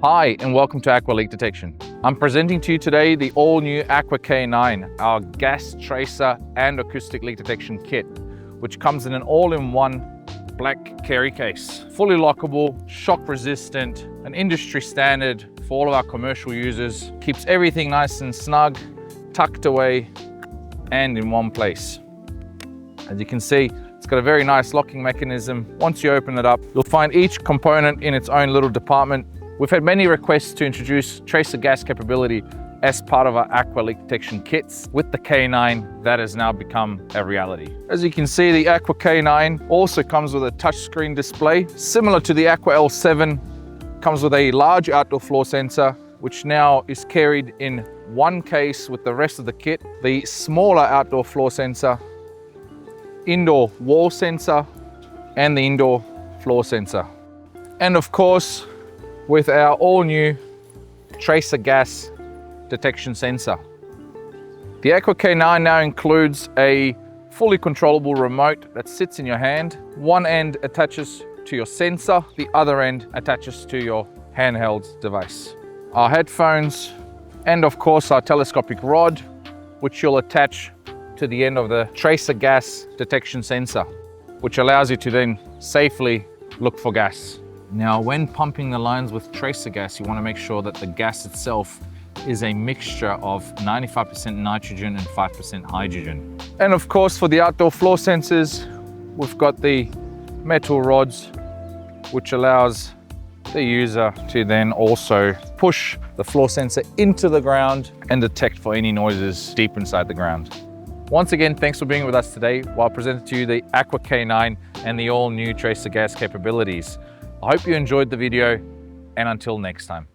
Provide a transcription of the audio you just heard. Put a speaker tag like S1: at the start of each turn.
S1: Hi and welcome to Aqua Leak Detection. I'm presenting to you today the all-new Aqua-K9, our gas tracer and acoustic leak detection kit, which comes in an all-in-one black carry case. Fully lockable, shock resistant, an industry standard for all of our commercial users. Keeps everything nice and snug, tucked away and in one place. As you can see, it's got a very nice locking mechanism. Once you open it up, you'll find each component in its own little department. We've had many requests to introduce tracer gas capability as part of our Aqua leak detection kits. With the K9, that has now become a reality. As you can see, the Aqua K9 also comes with a touchscreen display. Similar to the Aqua L7, comes with a large outdoor floor sensor, which now is carried in one case with the rest of the kit. The smaller outdoor floor sensor, indoor wall sensor, and the indoor floor sensor. And of course, with our all-new tracer gas detection sensor. The Aqua K9 now includes a fully controllable remote that sits in your hand. One end attaches to your sensor, the other end attaches to your handheld device. Our headphones, and of course our telescopic rod, which you'll attach to the end of the tracer gas detection sensor, which allows you to then safely look for gas. Now, when pumping the lines with tracer gas, you want to make sure that the gas itself is a mixture of 95% nitrogen and 5% hydrogen. And of course, for the outdoor floor sensors, we've got the metal rods, which allows the user to then also push the floor sensor into the ground and detect for any noises deep inside the ground. Once again, thanks for being with us today while I presented to you the Aqua K9 and the all-new tracer gas capabilities. I hope you enjoyed the video, and until next time.